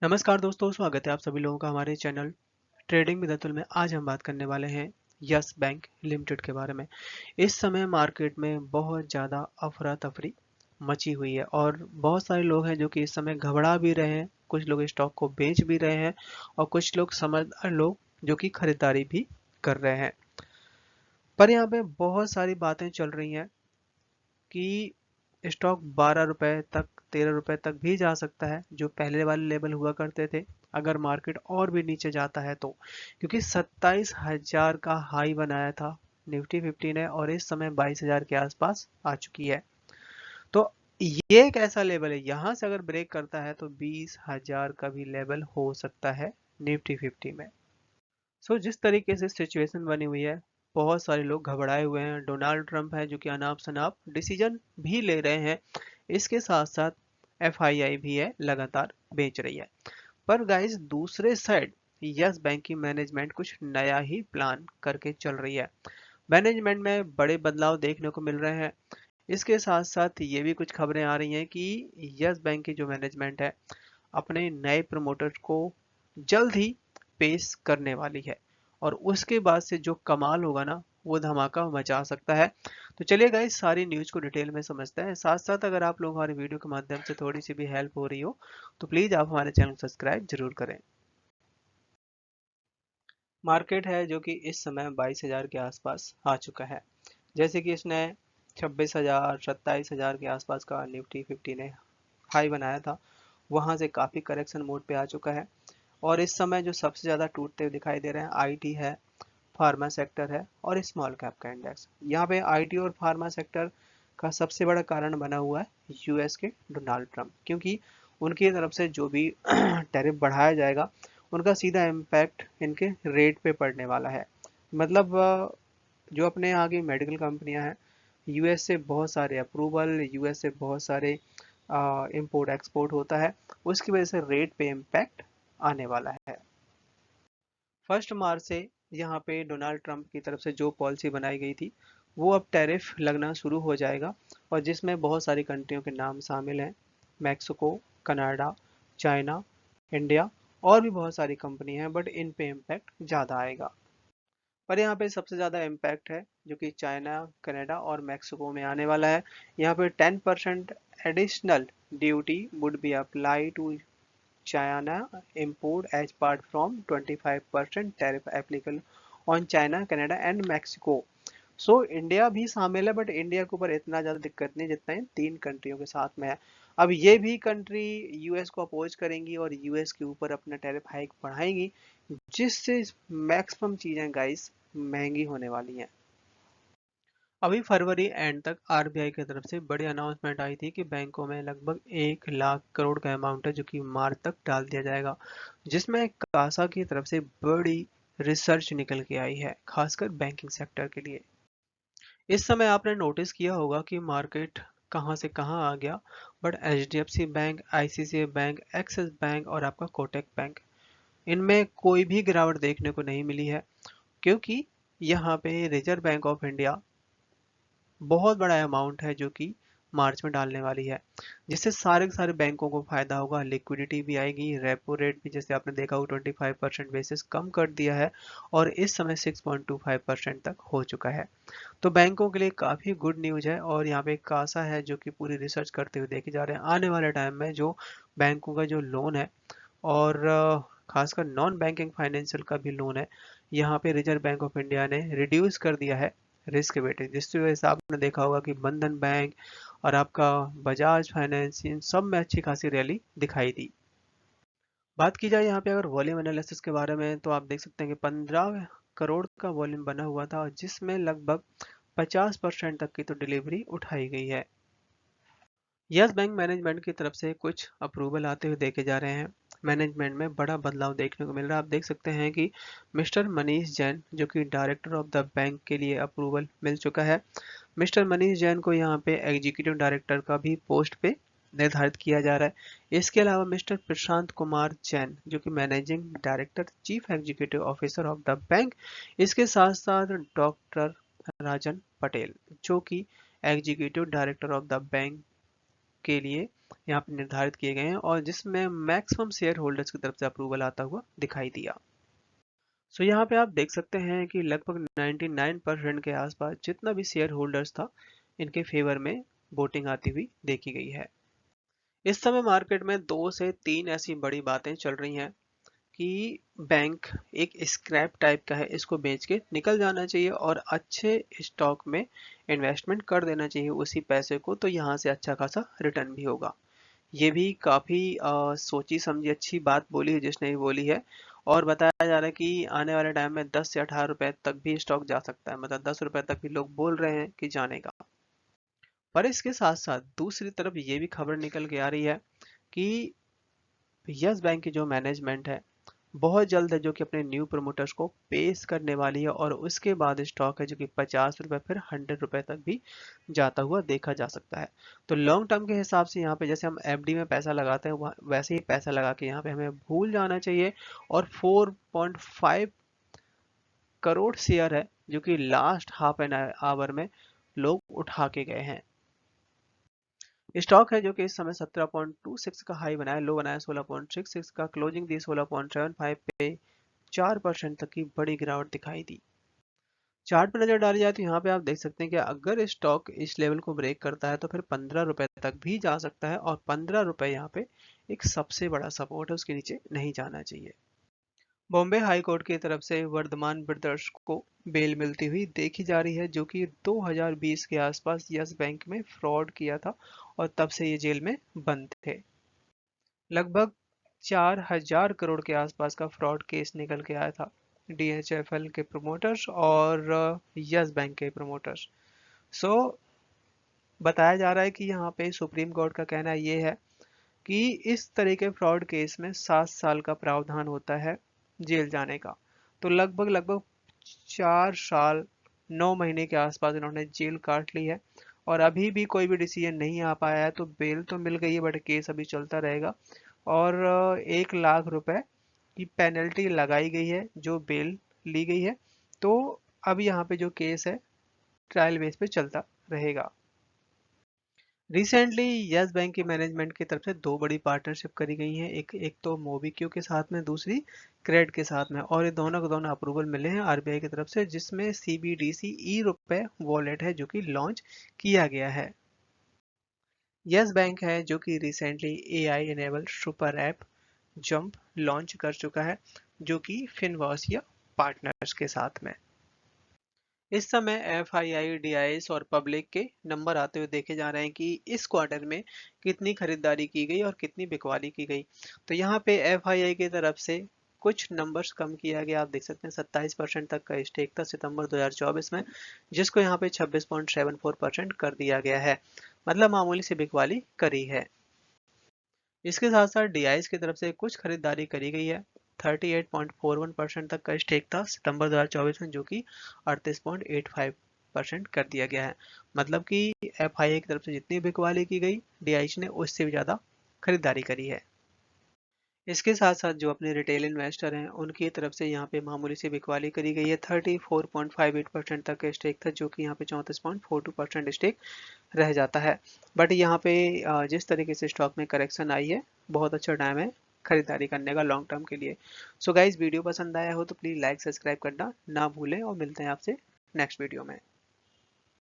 नमस्कार दोस्तों, स्वागत है आप सभी लोगों का हमारे चैनल ट्रेडिंग विद अतुल में। आज हम बात करने वाले हैं यस बैंक लिमिटेड के बारे में। इस समय मार्केट में बहुत ज़्यादा अफरा तफरी मची हुई है और बहुत सारे लोग हैं जो कि इस समय घबरा भी रहे हैं। कुछ लोग स्टॉक को बेच भी रहे हैं और कुछ लोग समझदार लोग जो कि खरीदारी भी कर रहे हैं। पर यहाँ पे बहुत सारी बातें चल रही हैं कि स्टॉक 12 रुपए तक 13 रुपए तक भी जा सकता है, जो पहले वाले लेवल हुआ करते थे अगर मार्केट और भी नीचे जाता है तो। क्योंकि 27,000 का हाई बनाया था निफ्टी 50 ने और इस समय 22,000 के आसपास आ चुकी है। तो ये एक ऐसा लेवल है, यहां से अगर ब्रेक करता है तो 20,000 का भी लेवल हो सकता है निफ्टी 50 में। जिस तरीके से सिचुएशन बनी हुई है, बहुत सारे लोग घबराए हुए हैं। डोनाल्ड ट्रंप है जो कि अनाप शनाप डिसीजन भी ले रहे हैं। इसके साथ साथ एफआईआई भी है, लगातार बेच रही है। पर गाइस, दूसरे साइड यस बैंक की मैनेजमेंट कुछ नया ही प्लान करके चल रही है। मैनेजमेंट में बड़े बदलाव देखने को मिल रहे हैं। इसके साथ साथ ये भी कुछ खबरें आ रही हैं कि यस बैंक की जो मैनेजमेंट है अपने नए प्रमोटर्स को जल्द ही पेश करने वाली है और उसके बाद से जो कमाल होगा ना, वो धमाका मचा सकता है। तो चलिए गाइस, सारी न्यूज़ को डिटेल में समझते हैं। साथ साथ अगर आप लोग हमारे वीडियो के माध्यम से थोड़ी सी भी हेल्प हो रही हो तो प्लीज़ आप हमारे चैनल को सब्सक्राइब जरूर करें। मार्केट है जो कि इस समय 22,000 के आसपास आ चुका है। जैसे कि इसने 26,000 27,000 के आसपास का निफ्टी 50 ने हाई बनाया था, वहां से काफ़ी करेक्शन मोड पे आ चुका है। और इस समय जो सबसे ज़्यादा टूटते हुए दिखाई दे रहे हैं, आईटी है, फार्मा सेक्टर है और स्मॉल कैप का इंडेक्स। यहाँ पे आईटी और फार्मा सेक्टर का सबसे बड़ा कारण बना हुआ है यूएस के डोनाल्ड ट्रंप, क्योंकि उनकी तरफ से जो भी टैरिफ बढ़ाया जाएगा उनका सीधा इम्पैक्ट इनके रेट पे पड़ने वाला है। मतलब जो अपने यहाँ की मेडिकल कंपनियां हैं, यूएस से बहुत सारे अप्रूवल, यूएस से बहुत सारे इंपोर्ट एक्सपोर्ट होता है, उसकी वजह से रेट पे इम्पैक्ट आने वाला है। 1 मार्च से यहाँ पे डोनाल्ड ट्रंप की तरफ से जो पॉलिसी बनाई गई थी वो अब टैरिफ लगना शुरू हो जाएगा, और जिसमें बहुत सारी कंट्रियों के नाम शामिल हैं। मैक्सिको, कनाडा, चाइना, इंडिया और भी बहुत सारी कंपनी हैं, बट इन पे इम्पैक्ट ज़्यादा आएगा। पर यहाँ पे सबसे ज़्यादा इम्पैक्ट है जो कि चाइना, कनाडा और मैक्सिको में आने वाला है। यहाँ पे 10% additional duty would be apply to China import as part from 25% tariff applicable on China, Canada and Mexico। India भी शामिल है, बट इंडिया के ऊपर इतना ज़्यादा दिक्कत नहीं जितना इन 3 कंट्रियों के साथ में है। अब ये भी कंट्री यूएस को अपोज करेंगी और यूएस के ऊपर अपना टैरिफ हाइक बढ़ाएंगी, जिससे मैक्सिमम चीज़ें गाइस महंगी होने वाली हैं। अभी फरवरी एंड तक आरबीआई की तरफ से बड़ी अनाउंसमेंट आई थी कि बैंकों में लगभग 1 लाख करोड़ का अमाउंट है जो कि मार्च तक डाल दिया जाएगा, जिसमें कासा की तरफ से बड़ी रिसर्च निकल के आई है, खासकर बैंकिंग सेक्टर के लिए। इस समय आपने नोटिस किया होगा कि मार्केट कहां से कहां आ गया, but HDFC bank, ICICI bank, axis bank और आपका कोटक बैंक, इनमें कोई भी गिरावट देखने को नहीं मिली है, क्योंकि यहाँ पे रिजर्व बैंक ऑफ इंडिया बहुत बड़ा अमाउंट है जो कि मार्च में डालने वाली है, जिससे सारे के सारे बैंकों को फायदा होगा। लिक्विडिटी भी आएगी, रेपो रेट भी जैसे आपने देखा हो 25% बेसिस कम कर दिया है और इस समय 6.25% तक हो चुका है। तो बैंकों के लिए काफ़ी गुड न्यूज है। और यहाँ पे कासा है जो कि पूरी रिसर्च करते हुए देखे जा रहे हैं आने वाले टाइम में जो बैंकों का जो लोन है और खासकर नॉन बैंकिंग फाइनेंशियल का भी लोन है, यहाँ पे रिजर्व बैंक ऑफ इंडिया ने रिड्यूस कर दिया है रिस्क वेटेज, जिसकी वजह से आपने देखा होगा कि बंधन बैंक और आपका बजाज फाइनेंस, इन सब में अच्छी खासी रैली दिखाई दी। बात की जाए यहाँ पे अगर वॉल्यूम एनालिसिस के बारे में, तो आप देख सकते हैं कि 15 करोड़ का वॉल्यूम बना हुआ था, जिसमें लगभग 50% तक की तो डिलीवरी उठाई गई है। यस बैंक मैनेजमेंट की तरफ से कुछ अप्रूवल आते हुए देखे जा रहे हैं। मैनेजमेंट में बड़ा बदलाव देखने को मिल रहा है। आप देख सकते हैं कि मिस्टर मनीष जैन जो कि डायरेक्टर ऑफ द बैंक के लिए अप्रूवल मिल चुका है। मिस्टर मनीष जैन को यहाँ पे एग्जीक्यूटिव डायरेक्टर का भी पोस्ट पे निर्धारित किया जा रहा है। इसके अलावा मिस्टर प्रशांत कुमार जैन जो कि managing director, chief executive officer of the bank, इसके साथ साथ डॉक्टर राजन पटेल जो कि executive director of the bank के लिए यहाँ पे निर्धारित किए गए हैं और जिसमें मैक्सिमम शेयर होल्डर्स की तरफ से अप्रूवल आता हुआ दिखाई दिया। सो यहाँ पे आप देख सकते हैं कि लगभग 99% के आसपास जितना भी शेयर होल्डर्स था इनके फेवर में वोटिंग आती हुई देखी गई है। इस समय मार्केट में 2 से 3 ऐसी बड़ी बातें चल रही हैं कि बैंक एक स्क्रैप टाइप का है, इसको बेच के निकल जाना चाहिए और अच्छे स्टॉक में इन्वेस्टमेंट कर देना चाहिए उसी पैसे को, तो यहाँ से अच्छा खासा रिटर्न भी होगा। ये भी काफ़ी सोची समझी अच्छी बात बोली है जिसने भी बोली है। और बताया जा रहा है कि आने वाले टाइम में 10 से 18 रुपए तक भी स्टॉक जा सकता है, मतलब 10 रुपए तक भी लोग बोल रहे हैं कि जाने का। पर इसके साथ साथ दूसरी तरफ ये भी खबर निकल के आ रही है कि यस बैंक की जो मैनेजमेंट है बहुत जल्द है जो कि अपने न्यू प्रमोटर्स को पेश करने वाली है और उसके बाद स्टॉक है जो कि 50 रुपए फिर 100 रुपए तक भी जाता हुआ देखा जा सकता है। तो लॉन्ग टर्म के हिसाब से यहाँ पे जैसे हम एफडी में पैसा लगाते हैं वैसे ही पैसा लगा के यहाँ पे हमें भूल जाना चाहिए। और 4.5 करोड़ शेयर है जो कि लास्ट हाफ एन आवर में लोग उठा के गए हैं। स्टॉक है जो कि इस समय 17.26 का हाई बनाया, लो बनाया 16.66 का, क्लोजिंग दी 16.75 पे, 4% तक की बड़ी गिरावट दिखाई दी। चार्ट पर नजर डाली जाए तो यहाँ पे आप देख सकते हैं कि अगर स्टॉक इस लेवल को ब्रेक करता है तो फिर 15 रुपए तक भी जा सकता है और 15 रुपए यहाँ पे एक सबसे बड़ा सपोर्ट है, उसके नीचे नहीं जाना चाहिए। बॉम्बे हाई कोर्ट की तरफ से वर्धमान ब्रदर्स को बेल मिलती हुई देखी जा रही है जो कि 2020 के आसपास यस बैंक में फ्रॉड किया था और तब से ये जेल में बंद थे। लगभग 4,000 करोड़ के आसपास का फ्रॉड केस निकल के आया था डीएचएफएल के प्रमोटर्स और यस बैंक के प्रमोटर्स। सो बताया जा रहा है कि यहाँ पे सुप्रीम कोर्ट का कहना ये है कि इस तरह के फ्रॉड केस में 7 साल का प्रावधान होता है जेल जाने का। तो लगभग लगभग 4 साल 9 महीने के आसपास इन्होंने जेल काट ली है और अभी भी कोई भी डिसीजन नहीं आ पाया है। तो बेल तो मिल गई है बट केस अभी चलता रहेगा और 1 लाख रुपए की पेनल्टी लगाई गई है जो बेल ली गई है। तो अब यहाँ पे जो केस है ट्रायल बेस पे चलता रहेगा। रिसेंटली यस बैंक की मैनेजमेंट की तरफ से 2 बड़ी पार्टनरशिप करी गई है, एक एक तो मोबिक्यू के साथ में, दूसरी क्रेड के साथ में, और ये दोनों को दोनों अप्रूवल मिले हैं आरबीआई की तरफ से, जिसमें सीबीडीसी ई रुपए वॉलेट है जो कि लॉन्च किया गया है। यस बैंक है जो कि recently AI enable super app jump launch कर चुका है जो कि फिनवर्स या पार्टनर्स के साथ में। इस समय एफआईआई डीआईएस और पब्लिक के नंबर आते हुए देखे जा रहे हैं कि इस क्वार्टर में कितनी खरीदारी की गई और कितनी बिकवाली की गई। तो यहाँ पे एफआईआई की तरफ से कुछ नंबर्स कम किया गया, आप देख सकते हैं 27% तक का स्टेक था सितंबर 2024 में, जिसको यहाँ पे 26.74% कर दिया गया है, मतलब मामूली सी बिकवाली करी है। इसके साथ साथ डीआईएस की तरफ से कुछ खरीदारी करी गई है, 38.41% तक का स्टेक था सितंबर 2024 में जो कि 38.85% कर दिया गया है, मतलब कि एफआईआई की तरफ से जितनी बिकवाली की गई डीआईएस ने उससे भी ज़्यादा खरीदारी करी है। इसके साथ साथ जो अपने रिटेल इन्वेस्टर हैं उनकी तरफ से यहाँ पे मामूली सी बिकवाली करी गई है, 34.58% तक का स्टेक था जो कि यहाँ पे 34.42% स्टेक रह जाता है। बट यहाँ पे जिस तरीके से स्टॉक में करेक्शन आई है बहुत अच्छा टाइम है खरीदारी करने का लॉन्ग टर्म के लिए। सो गाइज वीडियो पसंद आया हो तो प्लीज़ लाइक सब्सक्राइब करना ना भूलें और मिलते हैं आपसे नेक्स्ट वीडियो में।